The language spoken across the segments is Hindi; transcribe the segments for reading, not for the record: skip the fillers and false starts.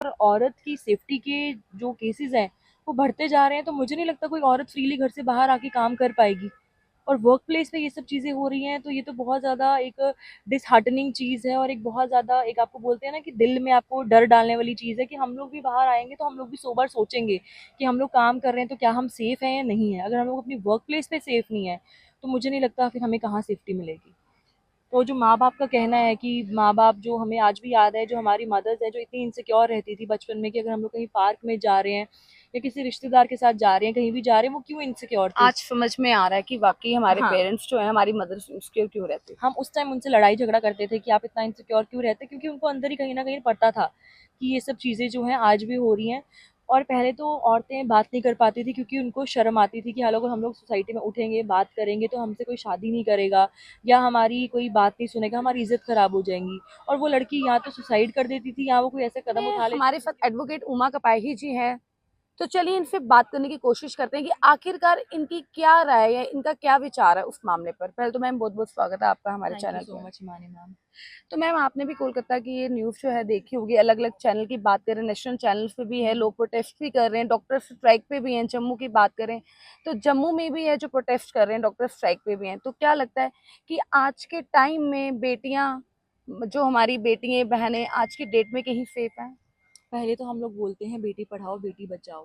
और औरत की सेफ्टी के जो केसेस हैं वो बढ़ते जा रहे हैं, तो मुझे नहीं लगता कोई औरत फ्रीली घर से बाहर आके काम कर पाएगी। और वर्क प्लेस पे ये सब चीज़ें हो रही हैं, तो ये तो बहुत ज़्यादा एक डिसहार्टनिंग चीज़ है, और एक बहुत ज़्यादा एक आपको बोलते हैं ना कि दिल में आपको डर डालने वाली चीज़ है कि हम लोग भी बाहर आएंगे तो हम लोग भी 100 बार सोचेंगे कि हम लोग काम कर रहे हैं तो क्या हम सेफ़ हैं या नहीं है। अगर हम लोग अपनी वर्क प्लेस पे सेफ़ नहीं है तो मुझे नहीं लगता फिर हमें कहाँ सेफ्टी मिलेगी। तो जो माँ-बाप का कहना है कि माँ-बाप जो हमें आज भी याद है, जो हमारी मदर्स हैं, जो इतनी इनसिक्योर रहती थी बचपन में कि अगर हम लोग कहीं पार्क में जा रहे हैं या किसी रिश्तेदार के साथ जा रहे हैं, कहीं भी जा रहे हैं, वो क्यों इनसिक्योर थी। आज समझ में आ रहा है कि वाकई हमारे हाँ, पेरेंट्स जो है, हमारी मदर्स इंसिक्योर क्यों रहते थे। हम उस टाइम उनसे लड़ाई झगड़ा करते थे कि आप इतना इनसिक्योर क्यों रहते, क्योंकि उनको अंदर ही कहीं न कहीं पता था कि ये सब चीज़ें जो हैं आज भी हो रही हैं। और पहले तो औरतें बात नहीं कर पाती थी क्योंकि उनको शर्म आती थी कि हाँ, अगर हम लोग सोसाइटी में उठेंगे, बात करेंगे तो हमसे कोई शादी नहीं करेगा या हमारी कोई बात नहीं सुनेगा, हमारी इज़्ज़त ख़राब हो जाएँगी। और वो लड़की या तो सुसाइड कर देती थी या वो कोई ऐसा कदम में उठा लेती हमारे थी साथ जिसकी। एडवोकेट उमा कपाही जी हैं, तो चलिए इनसे बात करने की कोशिश करते हैं कि आखिरकार इनकी क्या राय है, इनका क्या विचार है उस मामले पर। पहले तो मैम बहुत बहुत स्वागत है आपका हमारे थैंक यू चैनल सो पे। Much Himani ma'am. तो मैम आपने भी कोलकाता की ये न्यूज़ जो है देखी होगी, अलग अलग चैनल की बात करें, नेशनल चैनल्स पे भी है, हुँ। लोग प्रोटेस्ट भी कर रहे हैं, डॉक्टर स्ट्राइक पे भी हैं। जम्मू की बात करें तो जम्मू में भी है जो प्रोटेस्ट कर रहे हैं, डॉक्टर स्ट्राइक पे भी हैं। तो क्या लगता है कि आज के टाइम में बेटियां, जो हमारी बेटियां बहनें आज की डेट में कहीं सेफ हैं? पहले तो हम लोग बोलते हैं बेटी पढ़ाओ, बेटी बचाओ।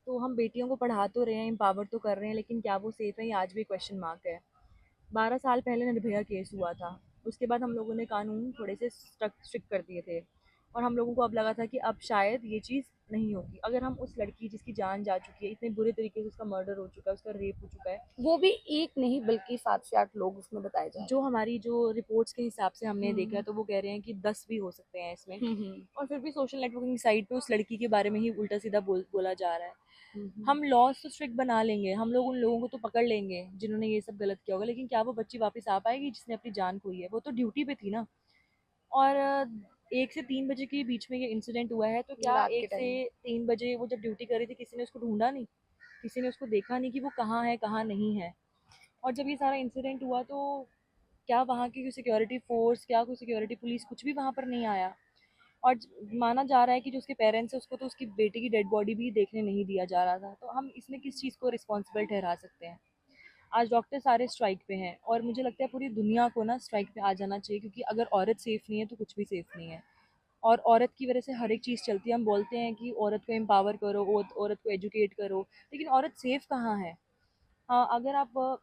तो हम बेटियों को पढ़ा तो रहे हैं, एम्पावर तो कर रहे हैं, लेकिन क्या वो सेफ है ये आज भी क्वेश्चन मार्क है। 12 साल पहले निर्भया केस हुआ था। उसके बाद हम लोगों ने कानून थोड़े से स्ट्रिक्ट कर दिए थे, और हम लोगों को अब लगा था कि अब शायद ये चीज़ नहीं होगी। अगर हम उस लड़की जिसकी जान जा चुकी है, इतने बुरे तरीके से उसका मर्डर हो चुका है, उसका रेप हो चुका है, वो भी एक नहीं बल्कि 7 से 8 लोग उसमें बताए जा रहे जो हमारी जो रिपोर्ट्स के हिसाब से हमने देखा है हैं। तो वो कह रहे हैं कि 10 भी हो सकते हैं इसमें। हम्म। और फिर भी सोशल नेटवर्किंग साइट पे उस लड़की के बारे में ही उल्टा सीधा बोला जा रहा है। हम्म। हम लॉज तो स्ट्रिक्ट बना लेंगे, हम लोग उन लोगों को तो पकड़ लेंगे जिन्होंने ये सब गलत किया होगा, लेकिन क्या वो बच्ची वापस आ पाएगी जिसने अपनी जान खोई है? वो तो ड्यूटी पे थी ना। और 1 से 3 बजे के बीच में ये इंसिडेंट हुआ है, तो क्या रात के एक से टाइम। 3 बजे वो जब ड्यूटी कर रही थी किसी ने उसको ढूंढा नहीं? किसी ने उसको देखा नहीं कि वो कहाँ है कहाँ नहीं है? और जब ये सारा इंसिडेंट हुआ तो क्या वहाँ की कोई सिक्योरिटी फोर्स, क्या कोई सिक्योरिटी पुलिस, कुछ भी वहाँ पर नहीं आया। और माना जा रहा है कि जो उसके पेरेंट्स हैं उसको तो उसकी बेटी की डेड बॉडी भी देखने नहीं दिया जा रहा था, तो हम इसमें किस चीज़ को रिस्पॉन्सिबल ठहरा सकते हैं? आज डॉक्टर सारे स्ट्राइक पे हैं, और मुझे लगता है पूरी दुनिया को ना स्ट्राइक पे आ जाना चाहिए, क्योंकि अगर औरत सेफ नहीं है तो कुछ भी सेफ नहीं है। और औरत की वजह से हर एक चीज़ चलती है। हम बोलते हैं कि औरत को एम्पावर करो, औरत को एजुकेट करो, लेकिन औरत सेफ कहाँ है? हाँ, अगर आप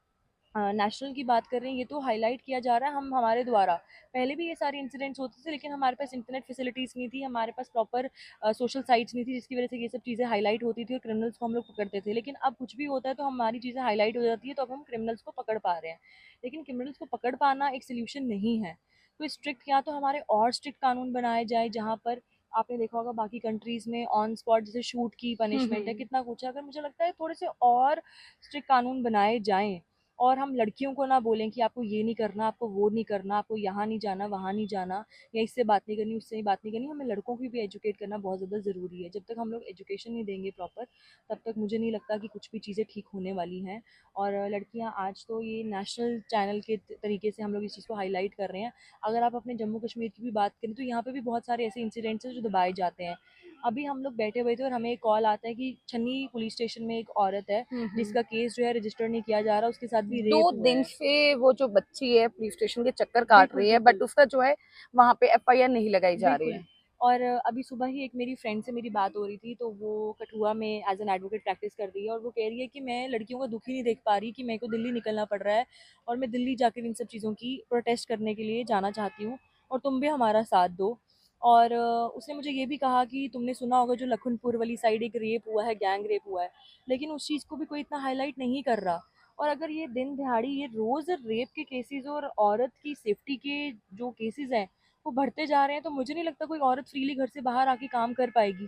नेशनल की बात कर रहे हैं, ये तो हाईलाइट किया जा रहा है हम हमारे द्वारा। पहले भी ये सारे इंसिडेंट्स होते थे, लेकिन हमारे पास इंटरनेट फैसिलिटीज़ नहीं थी, हमारे पास प्रॉपर सोशल साइट्स नहीं थी, जिसकी वजह से ये सब चीज़ें हाईलाइट होती थी और क्रिमिनल्स को हम लोग पकड़ते थे। लेकिन अब कुछ भी होता है तो हमारी चीज़ें हाईलाइट हो जाती है, तो अब हम क्रिमिनल्स को पकड़ पा रहे हैं। लेकिन क्रिमिनल्स को पकड़ पाना एक सोल्यूशन नहीं है। तो स्ट्रिक्ट, या तो हमारे और स्ट्रिक्ट कानून बनाए जाए, जहाँ पर आपने देखा होगा बाकी कंट्रीज़ में ऑन स्पॉट जैसे शूट की पनिशमेंट है, हम्म। कितना कुछ है। अगर मुझे लगता है थोड़े से और स्ट्रिक्ट कानून बनाए जाएँ, और हम लड़कियों को ना बोलें कि आपको ये नहीं करना, आपको वो नहीं करना, आपको यहाँ नहीं जाना, वहाँ नहीं जाना, या इससे बात नहीं करनी, उससे बात नहीं करनी। हमें लड़कों की भी एजुकेट करना बहुत ज़्यादा ज़रूरी है। जब तक हम लोग एजुकेशन नहीं देंगे प्रॉपर, तब तक मुझे नहीं लगता कि कुछ भी चीज़ें ठीक होने वाली हैं। और लड़कियाँ आज तो ये नेशनल चैनल के तरीके से हम लोग इस चीज़ को हाईलाइट कर रहे हैं। अगर आप अपने जम्मू कश्मीर की भी बात करें तो यहाँ पे भी बहुत सारे ऐसे इंसिडेंट्स हैं जो दबाए जाते हैं। अभी हम लोग बैठे हुए थे और हमें एक कॉल आता है कि छन्नी पुलिस स्टेशन में एक औरत है हम्म। जिसका केस जो है रजिस्टर नहीं किया जा रहा, उसके साथ भी दो रेप हुआ दिन है। से वो जो बच्ची है पुलिस स्टेशन के चक्कर काट बिल्कुल, रही है, बट बिल्कुल, उसका जो है वहां पे एफआईआर नहीं लगाई जा रही बिल्कुल। है। और अभी सुबह ही एक मेरी फ्रेंड से मेरी बात हो रही थी, तो वो कठुआ में एज़ एन एडवोकेट प्रैक्टिस कर रही है, और वो कह रही है कि मैं लड़कियों का दुःख ही नहीं देख पा रही कि मेरे को दिल्ली निकलना पड़ रहा है, और मैं दिल्ली जाकर इन सब चीज़ों की प्रोटेस्ट करने के लिए जाना चाहती हूँ, और तुम भी हमारा साथ दो। और उसने मुझे ये भी कहा कि तुमने सुना होगा जो लखनपुर वाली साइड एक रेप हुआ है, गैंग रेप हुआ है, लेकिन उस चीज़ को भी कोई इतना हाईलाइट नहीं कर रहा। और अगर ये दिन दिहाड़ी ये रोज़ रेप के केसेस और औरत की सेफ्टी के जो केसेस हैं वो बढ़ते जा रहे हैं, तो मुझे नहीं लगता कोई औरत फ्रीली घर से बाहर आके काम कर पाएगी।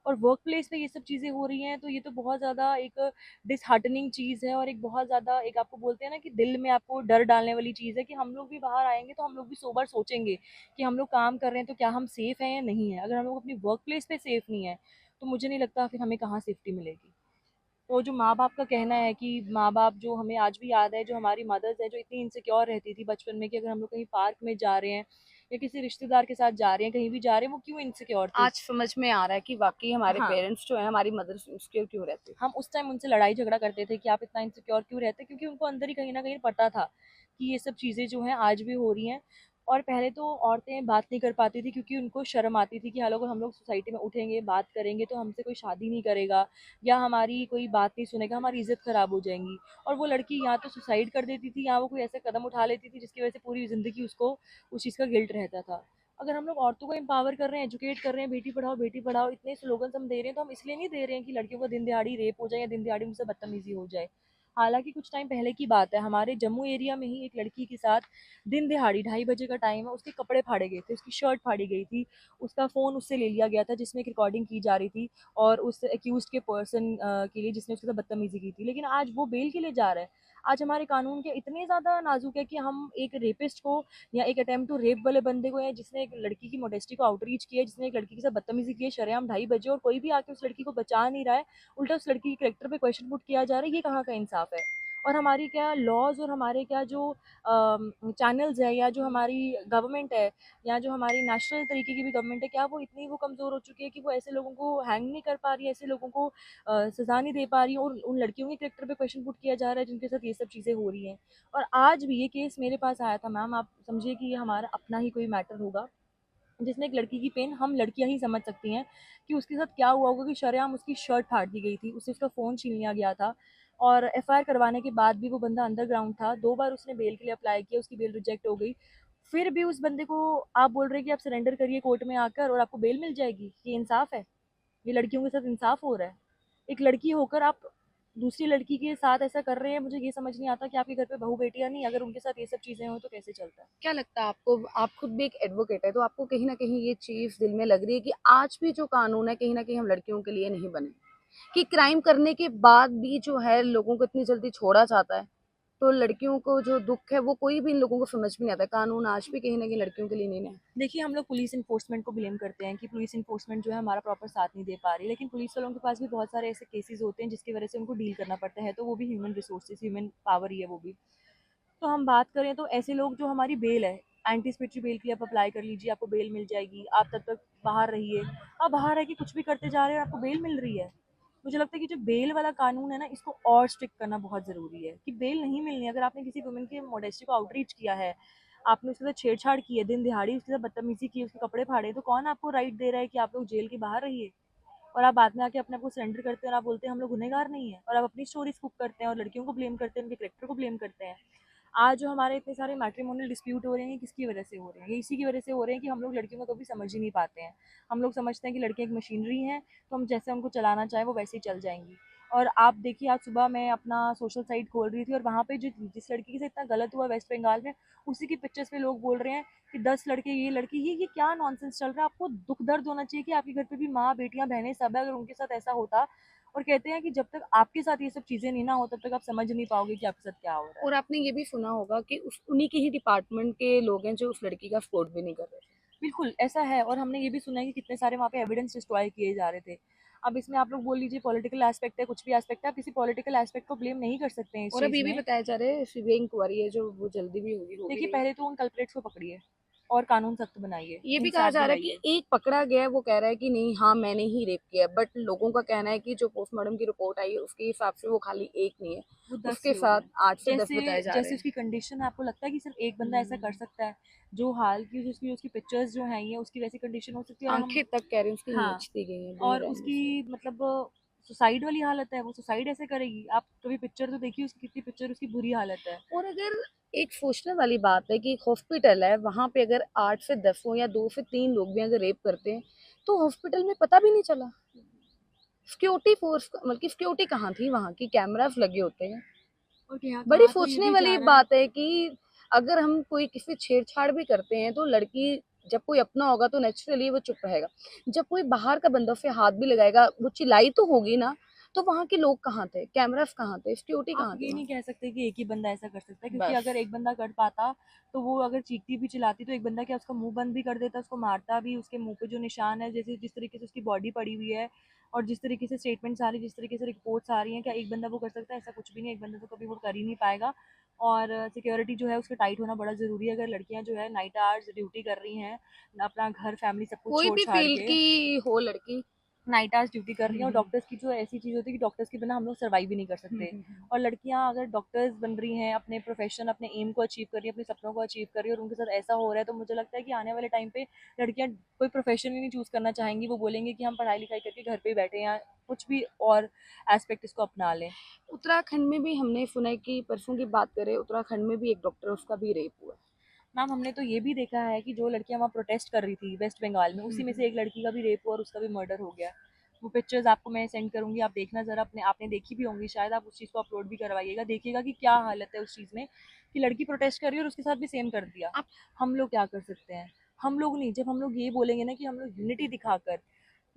और वर्क प्लेस पे ये सब चीज़ें हो रही हैं, तो ये तो बहुत ज़्यादा एक डिसहार्टनिंग चीज़ है, और एक बहुत ज़्यादा एक आपको बोलते हैं ना कि दिल में आपको डर डालने वाली चीज़ है कि हम लोग भी बाहर आएंगे तो हम लोग भी 100 बार सोचेंगे कि हम लोग काम कर रहे हैं तो क्या हम सेफ़ हैं या नहीं है। अगर हम लोग अपनी वर्क प्लेस पे सेफ़ नहीं है तो मुझे नहीं लगता फिर हमें कहाँ सेफ्टी मिलेगी। तो जो माँ-बाप का कहना है कि माँ-बाप जो हमें आज भी याद है, जो हमारी मदर्स हैं, जो इतनी इनसिक्योर रहती थी बचपन में कि अगर हम लोग कहीं पार्क में जा रहे हैं या किसी रिश्तेदार के साथ जा रहे हैं, कहीं भी जा रहे हैं, वो क्यों इनसिक्योर थी। आज समझ में आ रहा है कि वाकई हमारे हाँ, पेरेंट्स जो है, हमारी मदर्स इनसिक्योर क्यों रहते हैं। हम उस टाइम उनसे लड़ाई झगड़ा करते थे कि आप इतना इनसिक्योर क्यों रहते, क्योंकि उनको अंदर ही कहीं ना कहीं पता था कि ये सब चीज़ें जो हैं आज भी हो रही हैं। और पहले तो औरतें बात नहीं कर पाती थी क्योंकि उनको शर्म आती थी कि हाँ, अगर हम लोग सोसाइटी में उठेंगे बात करेंगे तो हमसे कोई शादी नहीं करेगा या हमारी कोई बात नहीं सुनेगा, हमारी इज्जत खराब हो जाएंगी। और वो लड़की या तो सुसाइड कर देती थी या वो कोई ऐसे कदम उठा लेती थी जिसकी वजह से पूरी ज़िंदगी उसको उस चीज़ का गिल्ट रहता था। अगर हम लोग औरतों को एम्पावर कर रहे हैं, एजुकेट कर रहे हैं, बेटी पढ़ाओ इतने स्लोगन्स हम दे रहे हैं, तो हम इसलिए नहीं दे रहे हैं कि लड़कियों को दिन दिहाड़ी रेप हो जाए या दिन दिहाड़ी उनसे बदतमीजी हो जाए। हालांकि कुछ टाइम पहले की बात है, हमारे जम्मू एरिया में ही एक लड़की के साथ दिन दिहाड़ी 2:30 बजे का टाइम है, उसके कपड़े फाड़े गए थे, उसकी शर्ट फाड़ी गई थी, उसका फ़ोन उससे ले लिया गया था जिसमें एक रिकॉर्डिंग की जा रही थी और उस एक्यूज के पर्सन के लिए जिसने उसके साथ बदतमीजी की थी, लेकिन आज वो बेल के लिए जा रहा है। आज हमारे कानून के इतने ज़्यादा नाजुक है कि हम एक रेपिस्ट को या एक अटेम्प्ट टू रेप वाले बंदे को, या जिसने एक लड़की की मोडेस्टी को आउटरीच किया है, जिसने एक लड़की के साथ बदतमीजी की है शरेआम 2:30 बजे, और कोई भी आके उस लड़की को बचा नहीं रहा है, उल्टा उस लड़की के करेक्टर पे क्वेश्चन पुट किया जा रहा है, ये कहाँ का इंसाफ है। और हमारी क्या लॉज और हमारे क्या जो चैनल्स है या जो हमारी गवर्नमेंट है या जो हमारी नेशनल तरीके की भी गवर्नमेंट है, क्या वो इतनी वो कमज़ोर हो चुकी है कि वो ऐसे लोगों को हैंग नहीं कर पा रही है, ऐसे लोगों को सज़ा नहीं दे पा रही है, और उन लड़कियों के करेक्टर पे क्वेश्चन पुट किया जा रहा है जिनके साथ ये सब चीज़ें हो रही हैं। और आज भी ये केस मेरे पास आया था मैम, आप समझिए कि ये हमारा अपना ही कोई मैटर होगा, जिसमें एक लड़की की पेन हम लड़कियां ही समझ सकती हैं कि उसके साथ क्या हुआ होगा, कि शरेआम उसकी शर्ट फाड़ दी गई थी, उससे उसका फ़ोन छीन लिया गया था, और एफआईआर करवाने के बाद भी वो बंदा अंडरग्राउंड था। 2 बार उसने बेल के लिए अप्लाई किया, उसकी बेल रिजेक्ट हो गई। फिर भी उस बंदे को आप बोल रहे हैं कि आप सरेंडर करिए कोर्ट में आकर और आपको बेल मिल जाएगी, ये इंसाफ है? ये लड़कियों के साथ इंसाफ हो रहा है? एक लड़की होकर आप दूसरी लड़की के साथ ऐसा कर रहे हैं, मुझे ये समझ नहीं आता कि आपके घर पे बहू बेटियां नहीं, अगर उनके साथ ये सब चीज़ें हो तो कैसे चलता है। क्या लगता है आपको, आप खुद भी एक एडवोकेट है, तो आपको कहीं ना कहीं ये चीज दिल में लग रही है कि आज भी जो कानून है कहीं ना कहीं हम लड़कियों के लिए नहीं बने, कि क्राइम करने के बाद भी जो है लोगों को इतनी जल्दी छोड़ा जाता है, तो लड़कियों को जो दुख है वो कोई भी इन लोगों को समझ में नहीं आता, कानून आज भी कहीं ना कहीं लड़कियों के लिए नहीं है। देखिए, हम लोग पुलिस इन्फोर्समेंट को ब्लेम करते हैं कि पुलिस इन्फोर्समेंट जो है हमारा प्रॉपर साथ नहीं दे पा रही, लेकिन पुलिस वालों के पास भी बहुत सारे ऐसे केसेस होते हैं जिसकी वजह से उनको डील करना पड़ता है, तो वो भी ह्यूमन रिसोर्सेज, ह्यूमन पावर ही है वो भी। तो हम बात करें तो ऐसे लोग जो हमारी बेल है, एंटीसिपेटरी बेल की आप अप्लाई कर लीजिए, आपको बेल मिल जाएगी, आप तब तक बाहर रहिए। आप बाहर रह के कुछ भी करते जा रहे हैं और आपको बेल मिल रही है। मुझे लगता है कि जो बेल वाला कानून है ना, इसको और स्ट्रिक्ट करना बहुत ज़रूरी है कि बेल नहीं मिलनी। अगर आपने किसी वुमेन के मोडेस्टी को आउटरीच किया है, आपने उसके साथ छेड़छाड़ की है, दिन दिहाड़ी उसके साथ बदतमीजी की, उसके कपड़े फाड़े, तो कौन आपको राइट दे रहा है कि आप लोग जेल के बाहर रहिए? और आप बाद में आके अपने आप को सरेंडर करते हैं और आप बोलते हैं हम लोग गुनहगार नहीं है, और आप अपनी स्टोरी स्कूप करते हैं और लड़कियों को ब्लेम करते हैं, उनके करेक्टर को ब्लेम करते हैं। आज जो हमारे इतने सारे मैट्रिमोनियल डिस्प्यूट हो रहे हैं, किसकी वजह से हो रहे हैं? ये इसी की वजह से हो रहे हैं कि हम लोग लड़कियों को कभी समझ ही नहीं पाते हैं। हम लोग समझते हैं कि लड़कियां एक मशीनरी हैं, तो हम जैसे उनको चलाना चाहें वो वैसे ही चल जाएंगी। और आप देखिए, आज सुबह मैं अपना सोशल साइट खोल रही थी और वहाँ पे जो जिस लड़की से इतना गलत हुआ वेस्ट बंगाल में, उसी की पिक्चर्स पे लोग बोल रहे हैं कि 10 लड़के, ये लड़की, ये क्या नॉनसेंस चल रहा है? आपको दुख दर्द होना चाहिए कि आपके घर पे भी माँ बेटियां बहनें सब है, अगर उनके साथ ऐसा होता। और कहते हैं कि जब तक आपके साथ ये सब चीज़ें नहीं ना हो तब तक आप समझ नहीं पाओगे कि आपके साथ क्या हो रहा है। और आपने ये भी सुना होगा कि उस उन्हीं के ही डिपार्टमेंट के लोग हैं जो उस लड़की का सपोर्ट भी नहीं कर रहे। बिल्कुल, ऐसा है, और हमने ये भी सुना है कि कितने सारे वहाँ पे एविडेंस डिस्ट्रॉय किए जा रहे थे। अब इसमें आप लोग बोल लीजिए पॉलिटिकल एस्पेक्ट है, कुछ भी एस्पेक्ट है, आप किसी पॉलिटिकल एस्पेक्ट को ब्लेम नहीं कर सकते हैं इस और अब चीज़ ये भी में। बताया जा रहा है सीबीआई इंक्वायरी है जो वो जल्दी भी होगी, हो भी देखिए, रही है। पहले तो उन कल्प्रेट्स को पकड़िए और कानून सख्त बनाइए, ये भी कहा इंसाफ जा रहा है दिलाइए। कि एक पकड़ा गया है, वो कह रहा है कि नहीं, हाँ मैंने ही रेप किया, बट लोगों का कहना है कि जो पोस्टमार्टम की रिपोर्ट आई है उसके हिसाब से वो खाली एक नहीं है, वो 10 उसके लोग साथ हैं। 8 से 10 जैसे बताए जा रहे जैसे हैं। उसकी कंडीशन है, आपको लगता है कि सिर्फ़ एक बंदा ऐसा कर सकता है? जो हाल की जो उसकी उसकी पिक्चर्स जो हैं, ये उसकी वैसी कंडीशन हो सकती है, और हम। आंखें तक कह रहे हैं उसकी हाँ, मींच दी गई है और बेरहमी उसकी से। मतलब सुसाइड वाली हालत है, वो सुसाइड ऐसे करेगी? आप कभी पिक्चर तो देखिए उसकी, कितनी पिक्चर उसकी बुरी हालत है। और अगर एक सोचने वाली बात है कि एक हॉस्पिटल है, वहां पे अगर 8 से 10 हो या 2 से 3 लोग भी अगर रेप करते हैं तो हॉस्पिटल में पता भी नहीं चला। सिक्योरिटी फोर्स, मतलब सिक्योरिटी कहाँ थी, वहां की कैमरास लगे होते हैं। और कहा बड़ी कहा तो ये सोचने भी जा वाली रहा है। बात है कि अगर हम कोई किसी छेड़छाड़ भी करते हैं तो लड़की, जब कोई अपना होगा तो नेचुरली वो चुप रहेगा, जब कोई बाहर का बंदा उसे हाथ भी लगाएगा वो चिल्लाई तो होगी ना। तो वहां के लोग कहाँ थे, कैमरास कहाँ थे, सिक्योरिटी आप कहाँ थी ये वहां। नहीं कह सकते कि एक ही बंदा ऐसा कर सकता है, क्योंकि बस। अगर एक बंदा कर पाता तो वो अगर चीखती भी चिल्लाती तो एक बंदा क्या उसका मुंह बंद भी कर देता, उसको मारता भी। उसके मुंह पे जो निशान है, जैसे जिस तरीके से उसकी बॉडी पड़ी हुई है और जिस तरीके से स्टेटमेंट्स आ रही, जिस तरीके से रिपोर्ट्स आ रही हैं, क्या एक बंदा वो कर सकता है? ऐसा कुछ भी नहीं, एक बंदा तो कभी वो कर ही नहीं पाएगा। और सिक्योरिटी जो है उसका टाइट होना बड़ा ज़रूरी है। अगर लड़कियां जो है नाइट आवर्स ड्यूटी कर रही हैं, अपना घर फैमिली सब कुछ कोई छोड़ भी छाड़ फील्ड के की हो लड़की। नाइट आवर्स ड्यूटी कर रही हैं, और डॉक्टर्स की जो ऐसी चीज़ होती है कि डॉक्टर्स के बिना हम लोग सर्वाइव भी नहीं कर सकते। और लड़कियां अगर डॉक्टर्स बन रही हैं, अपने प्रोफेशन अपने एम को अचीव कर रही हैं, अपने सपनों को अचीव कर रही है, और उनके साथ ऐसा हो रहा है, तो मुझे लगता है कि आने वाले टाइम पे लड़कियां कोई प्रोफेशन ही नहीं चूज़ करना चाहेंगी। वो बोलेंगे कि हम पढ़ाई लिखाई करके घर पे ही बैठे हैं, कुछ भी और एस्पेक्ट इसको अपना लें। उत्तराखंड में भी हमने सुना है कि परसों की बात करें, उत्तराखंड में भी एक डॉक्टर उसका भी रेप हुआ। मैम हमने तो ये भी देखा है कि जो लड़कियां वहाँ प्रोटेस्ट कर रही थी वेस्ट बंगाल में, उसी में से एक लड़की का भी रेप हुआ और उसका भी मर्डर हो गया। वो पिक्चर्स आपको मैं सेंड करूंगी, आप देखना ज़रा। अपने आपने देखी भी होंगी शायद, आप उस चीज़ को अपलोड भी करवाइएगा, देखिएगा कि क्या हालत है उस चीज़ में, कि लड़की प्रोटेस्ट कर रही है और उसके साथ भी सेम कर दिया। आप हम लोग क्या कर सकते हैं? हम लोग नहीं, जब हम लोग ये बोलेंगे ना कि हम लोग यूनिटी दिखाकर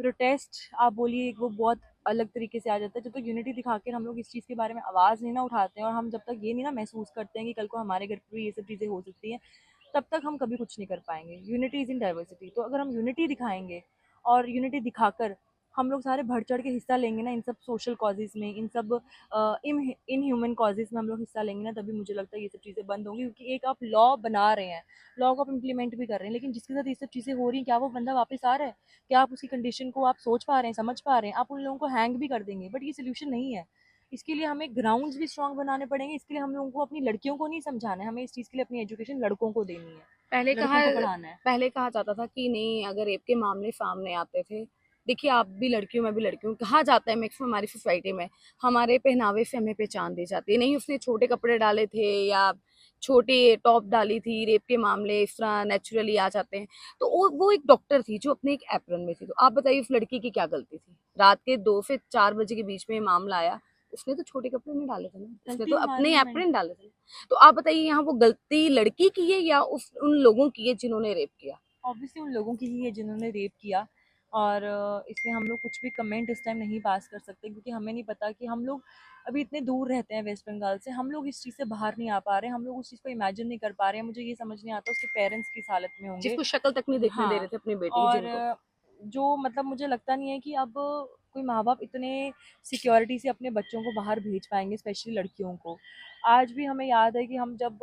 प्रोटेस्ट, आप बोलिए वो बहुत अलग तरीके से आ जाता है। जब तक यूनिटी दिखा कर हम लोग इस चीज़ के बारे में आवाज़ नहीं ना उठाते हैं, और हम जब तक ये नहीं ना महसूस करते हैं कि कल को हमारे घर पर भी ये सब चीज़ें हो सकती हैं, तब तक हम कभी कुछ नहीं कर पाएंगे। Unity is in diversity. तो अगर हम यूनिटी दिखाएंगे और यूनिटी दिखाकर हम लोग सारे बढ़ चढ़ के हिस्सा लेंगे ना इन सब सोशल कॉजेज़ में, इन सब इन ह्यूमन कॉजेज़ में हम लोग हिस्सा लेंगे ना, तभी मुझे लगता है ये सब चीज़ें बंद होंगी। क्योंकि एक आप लॉ बना रहे हैं, लॉ को आप इम्प्लीमेंट भी कर रहे हैं, लेकिन जिसके साथ ये सब चीज़ें हो रही हैं, क्या वो बंदा वापस आ रहा है? क्या आप उसकी कंडीशन को आप सोच पा रहे हैं, समझ पा रहे हैं? आप उन लोगों को हैंग भी कर देंगे, बट ये सोल्यूशन नहीं है। इसके लिए हमें ग्राउंड्स भी स्ट्रांग बनाने पड़ेंगे। इसके लिए हम लोगों को अपनी लड़कियों को नहीं समझाना है, हमें इस चीज़ के लिए अपनी एजुकेशन लड़कों को देनी है, पहले कहा लड़कों को पढ़ाना है। पहले कहा जाता था कि नहीं, अगर रेप के मामले सामने आते थे, देखिए आप भी लड़की हो मैं भी लड़की हूँ, कहा जाता है मैक्सिमम हमारी सोसाइटी में, हमारे पहनावे से हमें पहचान दी जाती है, नहीं उसने छोटे कपड़े डाले थे या छोटे टॉप डाली थी, रेप के मामले इस तरह नेचुरली आ जाते हैं। तो वो एक डॉक्टर थी जो अपने एक एप्रन में थी, तो आप बताइए उस लड़की की क्या गलती थी? रात के 2 से 4 बजे के बीच में ये मामला आया, उसने तो छोटे कपड़े नहीं डाले थे ना, उसने गलती तो हमारी अपने है एप्रन डाले थे। तो आप बताइए यहाँ वो गलती लड़की की है या उस उन लोगों की है जिन्होंने रेप किया? ऑब्वियसली उन लोगों की ही है जिन्होंने रेप किया। और इसमें हम लोग कुछ भी कमेंट इस टाइम नहीं पास कर सकते, क्योंकि हमें नहीं पता कि हम लोग अभी इतने दूर रहते हैं वेस्ट बंगाल से, हम लोग इस चीज़ से बाहर नहीं आ पा रहे हैं, हम लोग उस चीज़ को इमेजिन नहीं कर पा रहे हैं। मुझे ये समझ नहीं आता उसके पेरेंट्स किस हालत में होंगे। जिसको शक्ल तक नहीं देखने दे रहे हाँ। थे अपनी बेटी की और जिनको। जो मतलब मुझे लगता नहीं है कि अब कोई माँ बाप इतने सिक्योरिटी से अपने बच्चों को बाहर भेज पाएंगे, स्पेशली लड़कियों को। आज भी हमें याद है कि हम जब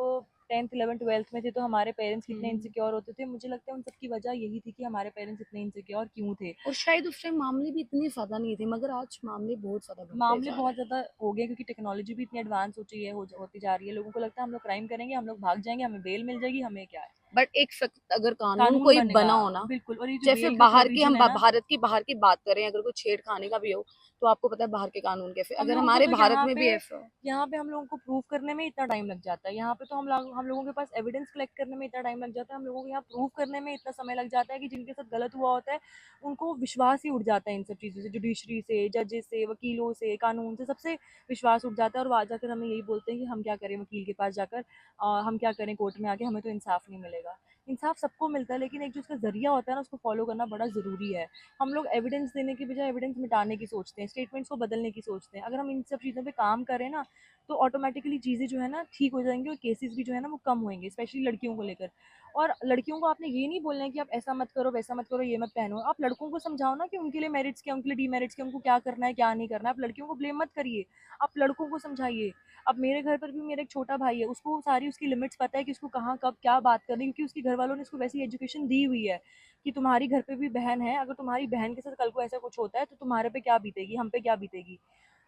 10th 11th 12th में थे तो हमारे पेरेंट्स कितने इनसिक्योर होते थे। मुझे लगता है उन सबकी वजह यही थी कि हमारे पेरेंट्स इतने इनसिक्योर क्यों थे। और शायद उस टाइम मामले भी इतने ज्यादा नहीं थे, मगर आज मामले बहुत ज्यादा बढ़ते मामले जा रहे बहुत हैं। ज़्यादा हो गए, क्योंकि टेक्नोलॉजी भी इतनी एडवांस हो चुकी है, होती जा रही है। लोगों को लगता है हम लोग क्राइम करेंगे, हम लोग भाग जाएंगे, हमें बेल मिल जाएगी, हमें क्या है। बट एक सख्त अगर कानून कानून कोई बनेगा। बना हो ना, बिल्कुल। और ये जो जैसे बेल का बाहर की, प्रोविजन हम है ना, भारत की बात करें, अगर कोई छेड़खानी का भी हो तो आपको पता है बाहर के कानून कैसे, हम अगर लोगों को हमारे तो भारत में भी ऐसा हो। यहाँ पे हम लोगों को प्रूव करने में इतना टाइम लग जाता है। यहाँ पे तो हम लोगों के पास एविडेंस कलेक्ट करने में इतना टाइम लग जाता है, हम लोगों को यहाँ प्रूव करने में इतना समय लग जाता है कि जिनके साथ गलत हुआ होता है उनको विश्वास ही उठ जाता है इन सब चीज़ों से, जुडिशरी से, जजेस से, वकीलों से, कानून से, सबसे विश्वास उठ जाता है। और वो आ जाकर हमें यही बोलते हैं कि हम क्या करें वकील के पास जाकर, हम क्या करें कोर्ट में आके, हमें तो इंसाफ नहीं मिलेगा। इंसाफ सबको मिलता है, लेकिन एक जो उसका जरिया होता है ना, उसको फॉलो करना बड़ा ज़रूरी है। हम लोग एविडेंस देने की बजाय एविडेंस मिटाने की सोचते हैं, स्टेटमेंट्स को बदलने की सोचते हैं। अगर हम इन सब चीज़ों पे काम करें ना, तो ऑटोमेटिकली चीज़ें जो है ना ठीक हो जाएंगी, और केसेस भी जो है ना वो कम होंगे, स्पेशली लड़कियों को लेकर। और लड़कियों को आपने ये नहीं बोलना है कि आप ऐसा मत करो, वैसा मत करो, ये मत पहनो। आप लड़कों को समझाओ ना कि उनके लिए मेरिट्स क्या, उनके लिए डीमेरिट्स क्या, उनको क्या करना है क्या नहीं करना है। आप लड़कियों को ब्लेम मत करिए, आप लड़कों को समझाइए। अब मेरे घर पर भी मेरा एक छोटा भाई है, उसको सारी उसकी लिमिट्स पता है कि उसको कहाँ कब क्या बात करनी है, क्योंकि उसके घर वालों ने उसको वैसी एजुकेशन दी हुई है कि तुम्हारी घर पे भी बहन है, अगर तुम्हारी बहन के साथ कल को ऐसा कुछ होता है तो तुम्हारे पे क्या बीतेगी, हम पे क्या बीतेगी।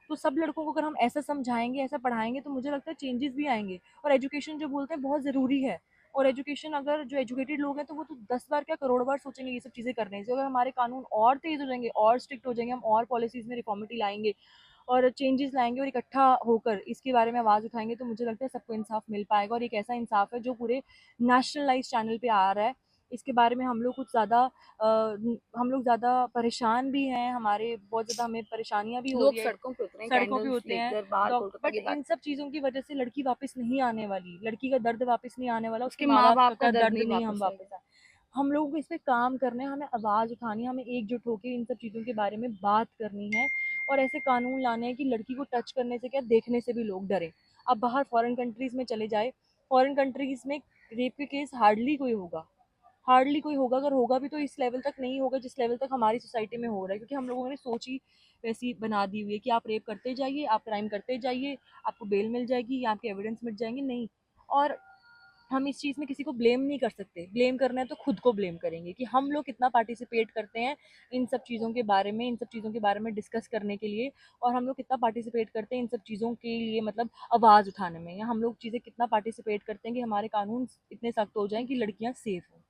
तो सब लड़कों को अगर हम ऐसा समझाएंगे, ऐसा पढ़ाएंगे, तो मुझे लगता है चेंजेस भी आएंगे। और एजुकेशन जो बोलते हैं बहुत ज़रूरी है। और एजुकेशन, अगर जो एजुकेटेड लोग हैं तो वो तो 10 बार क्या करोड़ बार सोचेंगे ये सब चीज़ें करने से। अगर हमारे कानून और तेज़ हो जाएंगे, और स्ट्रिक्ट हो जाएंगे, हम और पॉलिसीज़ में रिफॉर्मिटी लाएंगे और चेंजेस लाएंगे और इकट्ठा होकर इसके बारे में आवाज़ उठाएंगे, तो मुझे लगता है सबको इंसाफ मिल पाएगा। और एक ऐसा इंसाफ है जो पूरे नेशनलाइज चैनल पे आ रहा है। इसके बारे में हम लोग कुछ ज़्यादा हम लोग ज़्यादा परेशान भी हैं, हमारे बहुत ज़्यादा हमें परेशानियाँ भी हो लोग रही है, सड़कों पे उतरे हैं सड़कों पे कैंडल्स होते हैं। लेकर, बाहर कोलकाता बट की बात इन सब करें, चीज़ों की वजह से लड़की वापस नहीं आने वाली, लड़की का दर्द वापस नहीं आने वाला, उसके उसके माँ माँ बाप बाप का का दर्द दर्द नहीं नहीं हम वापस वापस आएगा। आए। हम लोगों को इस पे काम करना है, हमें आवाज़ उठानी है, हमें एकजुट होकर इन सब चीज़ों के बारे में बात करनी है। और ऐसे कानून लाने हैं कि लड़की को टच करने से क्या, देखने से भी लोग डरें। अब बाहर फॉरेन कंट्रीज़ में चले जाए, फॉरेन कंट्रीज़ में रेप के केस हार्डली कोई होगा, हार्डली कोई होगा, अगर होगा भी तो इस लेवल तक नहीं होगा जिस लेवल तक हमारी सोसाइटी में हो रहा है, क्योंकि हम लोगों ने सोच ही वैसी बना दी हुई है कि आप रेप करते जाइए, आप क्राइम करते जाइए, आपको बेल मिल जाएगी या आपके एविडेंस मिट जाएंगे। नहीं। और हम इस चीज़ में किसी को ब्लेम नहीं कर सकते। ब्लेम करना है तो खुद को ब्लेम करेंगे कि हम लोग कितना पार्टिसिपेट करते हैं इन सब चीज़ों के बारे में, इन सब चीज़ों के बारे में डिस्कस करने के लिए, और हम लोग कितना पार्टिसिपेट करते हैं इन सब चीज़ों के लिए, मतलब आवाज़ उठाने में, या हम लोग चीज़ें कितना पार्टिसिपेट करते हैं कि हमारे कानून इतने सख्त हो जाएं कि लड़कियां सेफ हों।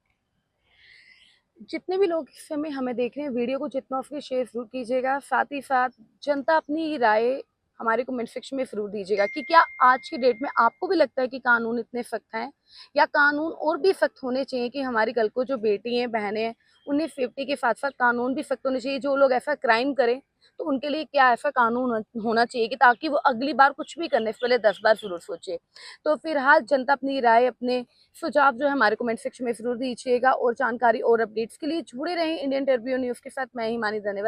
जितने भी लोग इस समय हमें देख रहे हैं, वीडियो को जितना उसके शेयर जरूर कीजिएगा, साथ ही साथ जनता अपनी राय हमारे कमेंट सेक्शन में जरूर दीजिएगा कि क्या आज की डेट में आपको भी लगता है कि कानून इतने सख्त हैं, या कानून और भी सख्त होने चाहिए कि हमारी कल को जो बेटी हैं, बहनें हैं, उन्हें सेफ्टी के साथ साथ कानून भी सख्त होने चाहिए। जो लोग ऐसा क्राइम करें तो उनके लिए क्या ऐसा कानून होना चाहिए कि ताकि वो अगली बार कुछ भी करने से पहले 10 बार जरूर सोचे। तो फिलहाल जनता अपनी राय, अपने सुझाव जो है हमारे कमेंट सेक्शन में जरूर दीजिएगा, और जानकारी और अपडेट्स के लिए जुड़े रहें इंडियन ट्रिब्यून न्यूज़ के साथ। मैं हिमानी, धन्यवाद।